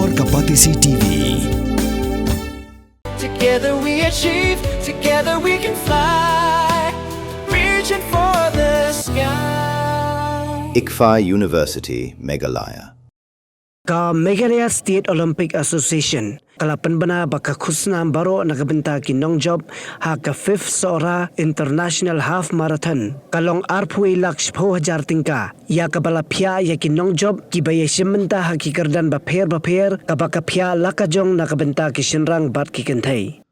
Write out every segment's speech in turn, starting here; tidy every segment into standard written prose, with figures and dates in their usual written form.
Luar Kapatisi TV. Together we achieve, together we can fly, reaching for the sky. ICFA University, Meghalaya. Ka Meghalaya State Olympic Association kalapan bana baka Khusnam baro nagabenta kinong job ha ka 5th Sohra International Half Marathon kalong arpui laksh 4,000 tingka ya kabala pia ya kinong job kibaya simenta ha kikardan baper ka baka pia lakajong nagabenta kisinrang bat kikentai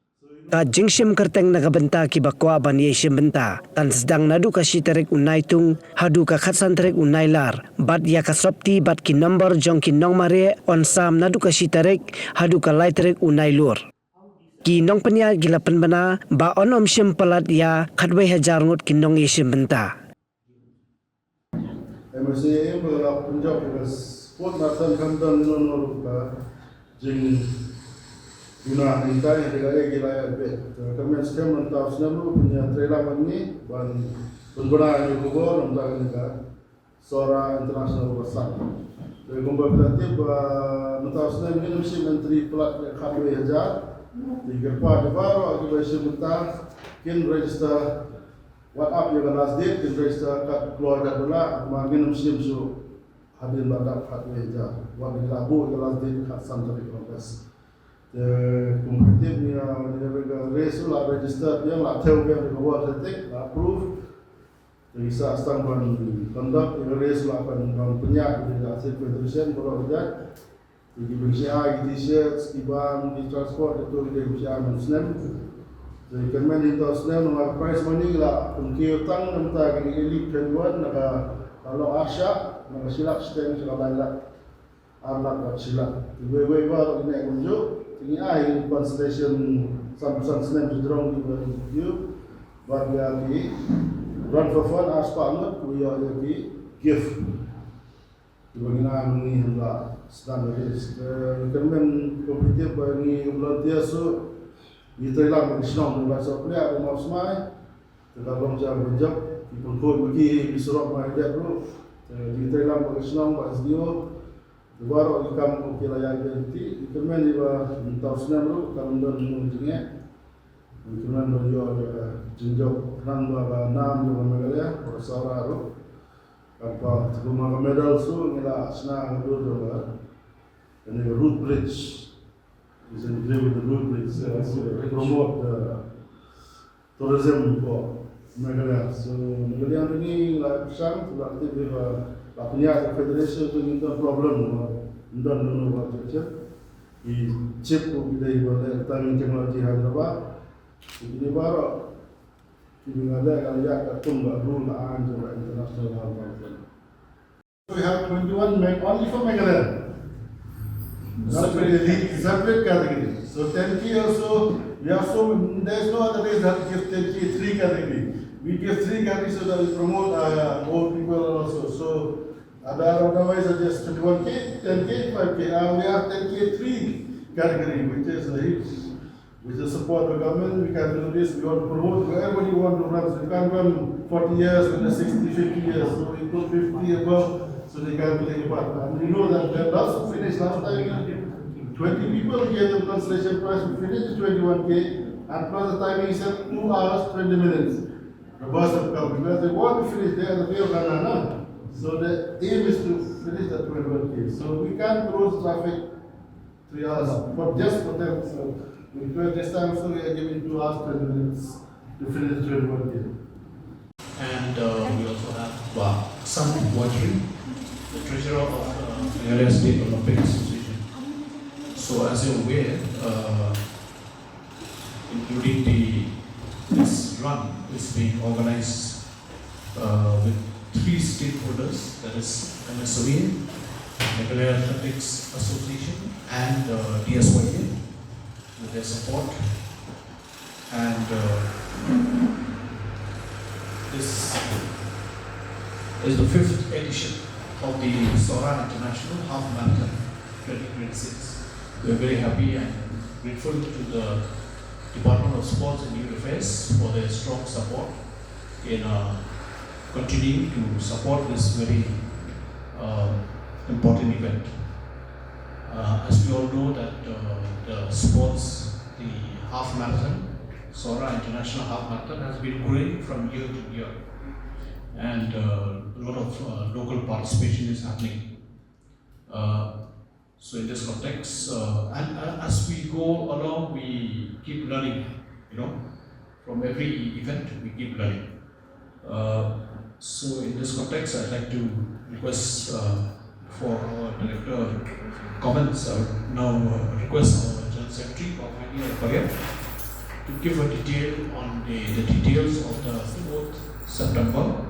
ka jingsim kerteng nagabenta ki bakwa ban ye simbenta tan sedang nadu ka sitarik unai tung hadu ka khatsan tarik unai lar bat ya ka sopti bat ki number jong ki nong mare on sam nadu ka sitarik hadu ka lai tarik unai lur ki nong penya gilapan bana ba onom sim palat ya khatwe hajar ngut ki nong ye simbenta MSA Punjab sport marathon kamdan non jing guna intai negara gila bet kami sekarang mentau senaru punya trailer ini ban penggunaan yang kubur untuk negara Sohra International besar. Jadi kumpul berarti mentau senaru ini mesti menteri pelat kami hajar di gerpa baru akibat sebentar kin register WhatsApp yang last date kin register kat keluarga pula mungkin mesti hadir pada kami hajar. Wan Rabu yang last date kat sampai Kongres. Kompetitif yang race lah register yang lah tahu yang dibawa setik lah approve jadi saat setengah conduct yang race lah akan penyak di hasil federation kalau tidak di BCA di t-shirt skiban di transport itu di BCA Khusnam jadi kemen itu Khusnam nama prize money lah untuk utang nampak ini elite keluar naga kalau Asia naga silap stand sekali lah anak silap tiba-tiba baru ini unjuk ini ai constellation sampai Khusnam judrong di you bagi lagi run for fun aspanut kuya lagi gift bagaimana ini hendak standaris kemen kompetitif bagi volunteer so di Thailand Khusnam bahasa player rumah semai tergabung jam berjab di pengkod bagi disorok mai dia bro di Thailand Khusnam bahasa dia baru ikam wilayah identiti ikemen iba mentau senaru kalendar munjingnya ikemen beliau jenjok nang ba nam jo Meghalaya Sohra ro apa rumah medal su ngila senang dulu dolar ini road bridge is in with the road bridge to promote the tourism for Meghalaya so Meghalaya ini lah sang berarti bila punya federasi tu kita problem dan dulu buat kerja di chip kita ibarat tentang teknologi Hyderabad ini baru kita ada kerja ketum baru lah anjur international hal. We have 21 men only for Meghalaya. Separate category. So 10K also we have there's no other way that give 10K 3 category. We give 3 categories so that we promote old people also. So otherwise just 21K, 10K, 5K. We have 10K 3 category, which is support the government. We can do this. We want to promote wherever you want to run. So you can't run 40 years with the 60, 50 years. So we put 50 above, so they can play a part. And you know that there are lots of finish last time. 20 people gave them consolation prize. We finished the 21K, and plus the timing is 2 hours 20 minutes. The bus have come because they want to finish there the way of Ganana. So the aim is to finish the 21K. So we can't close traffic 3 hours for just for them. So this time so we are giving 2 hours 20 minutes to finish the 21K. And we also have Sam Wadri, the treasurer of the Meghalaya State Olympic Association. So as you're aware, including this run is being organized with 3 stakeholders, that is MSOA, Meghalaya Athletics Association and DSYA with their support. And this is the 5th edition of the Sohra International Half Marathon 2026. We are very happy and grateful to the Department of Sports and Youth Affairs for their strong support in continuing to support this very important event. As we all know that the sports, the half marathon, Sohra International Half Marathon has been growing from year to year, and a lot of local participation is happening. So in this context, and as we go along, we keep learning, from every event we keep learning. So in this context, I'd like to request for our director comments. I would now request our General Secretary of Korea to give a detail on the details of the 4th September,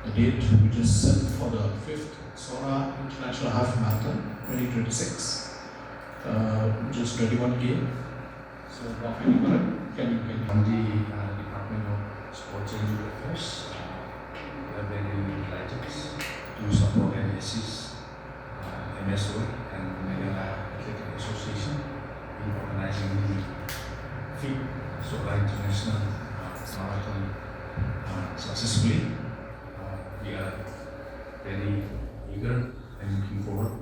the date which is set for the 5th Sohra International Half Marathon 2026, which is 21K. So, can you From the Department of Sports and Youth Affairs, we are very delighted to support and assist MSO and Meghalaya Athletic Association in organizing the 5th Sohra International Marathon successfully. We are very eager and looking forward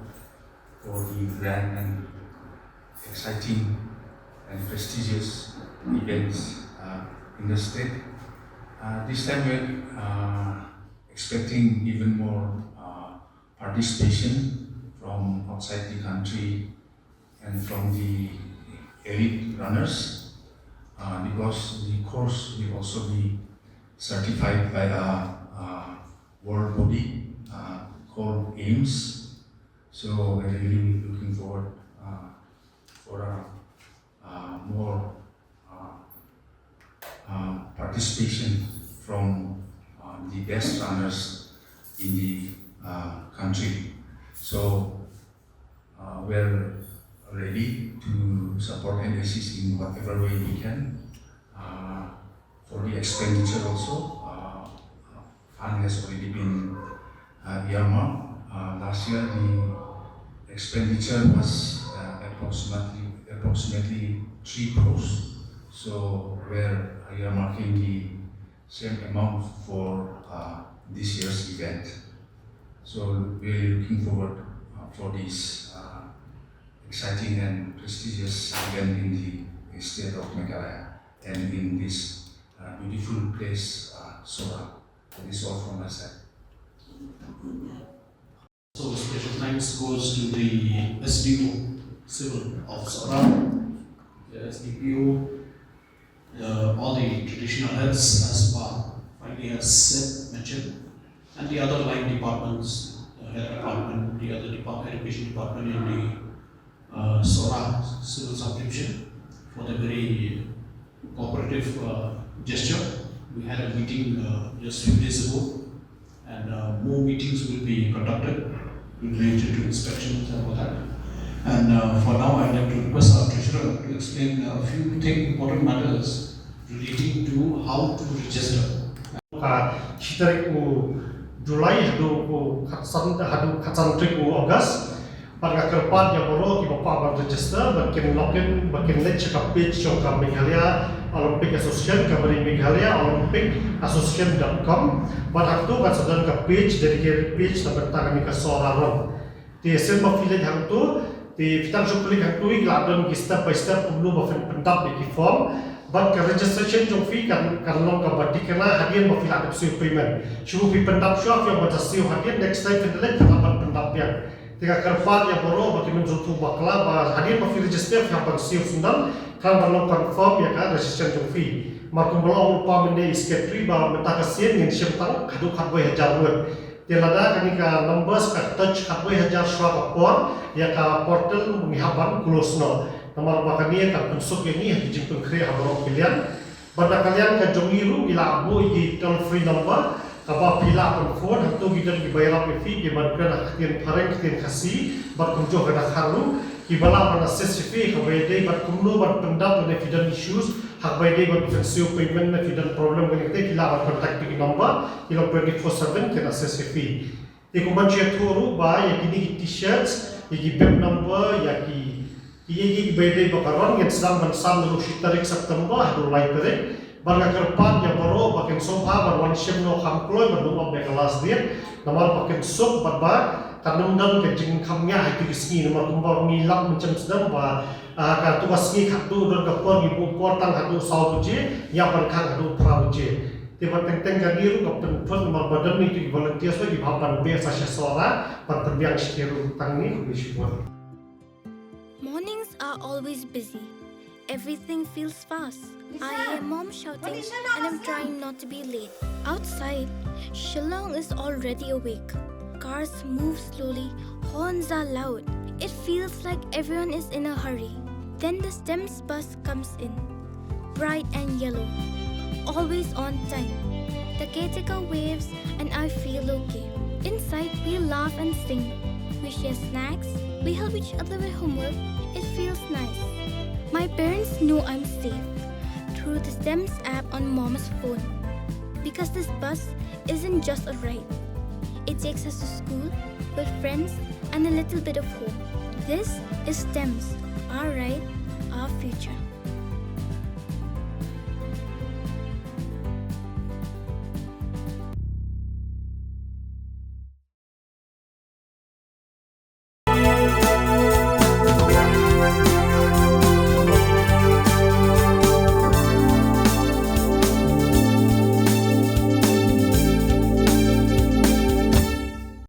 for the grand and exciting and prestigious events in the state. This time we're expecting even more participation from outside the country and from the elite runners, because the course will also be certified by a world body called AIMS. So we're really looking forward for more participation from the best runners in the country. So we're ready to support and assist in whatever way we can. For the expenditure also, fund has already been earmarked. Last year the expenditure was approximately 3 crores. So we're earmarking the same amount for this year's event. So really looking forward for this exciting and prestigious event in the state of Meghalaya and in this beautiful place, Sohra. That is all from my side. So special thanks goes to the SDO Civil of Sohra, the SDPO, all the traditional heads as finally has said, mentioned, and the other line departments, the health department, the other education department in the Sohra Civil Subdivision for the very cooperative gesture. We had a meeting just a few days ago, and more meetings will be conducted related to inspections and all that. And for now, I'd like to request our treasurer to explain a few important matters relating to how to register. Shitarik July hadu katsan August pada kerpat yang baru kita bapak register bakin login bakin let check up page trong Meghalaya Olympic Association kabari Meghalaya Olympic Association.com pada itu kan sedang ke page dedicated page tentang kami ke Sohra ron di semua village hang tu di fitang syukuri hang tu iladon step by step perlu pendap di form but ke registration trong fee kan long ka badi kena hadian ba filat apsu payment syuruh fi pendap syuaf yang berhasil hadian next time findet dapat pendap yang tiga kerpat yang baru bagi menjutu bakla bah hadian ba fi register yang berhasil sundan kan belum confirm ya kan registration trong fee markum belum lupa mende secretary ba menta kasien yang syemtang kadu khaboi hajar word tiada kanika numbers ka touch khaboi hajar syua kapor ya ka portal mengihaban close no nomor bakania ka pensuk ini yang dijemput kre haboro pilihan pada kalian ka jongiru ila abu di toll free number kaba pila pun phone hantu gidan dibayar fee di madkan khatian pareng khatian khasi berkunjung ke dakharu kibala pada sesifi kabayde berkumno berpendap dengan evident issues hak bayde berfensio payment na evident problem dengan kita kila contact di number kilo 24/7 kena sesifi ikuman chia turu ba yakini t-shirts yaki bib number yaki Iyi bayde bakaron yang sedang bersam dulu tarik September dulu lai tarik Barga kerpan yang baru bakin sopa berwan shim no hamkloy berdua bekelas dia nomor bakin sub berba kanam ke jing khamnya hai tu sini nama kumba mi lap macam sedang ba ka tu wasni khatu don ka por gi por tang khatu sau je ya pan khang khatu pra je te ba teng teng ga diru ka pen thon ma badan ni tu volunteer so gi bhapan be sa Sohra pan terbiang setiru tang ni ku syukur. Mornings are always busy. Everything feels fast. I hear mom shouting and I'm trying not to be late. Outside, Shillong is already awake. Cars move slowly, horns are loud. It feels like everyone is in a hurry. Then the STEM's bus comes in, bright and yellow, always on time. The caretaker waves and I feel okay. Inside, we laugh and sing. We share snacks, we help each other with homework. It feels nice. My parents know I'm safe through the STEM's app on Mom's phone. Because this bus isn't just a ride. It takes us to school with friends and a little bit of hope. This is STEM's, our ride, our future.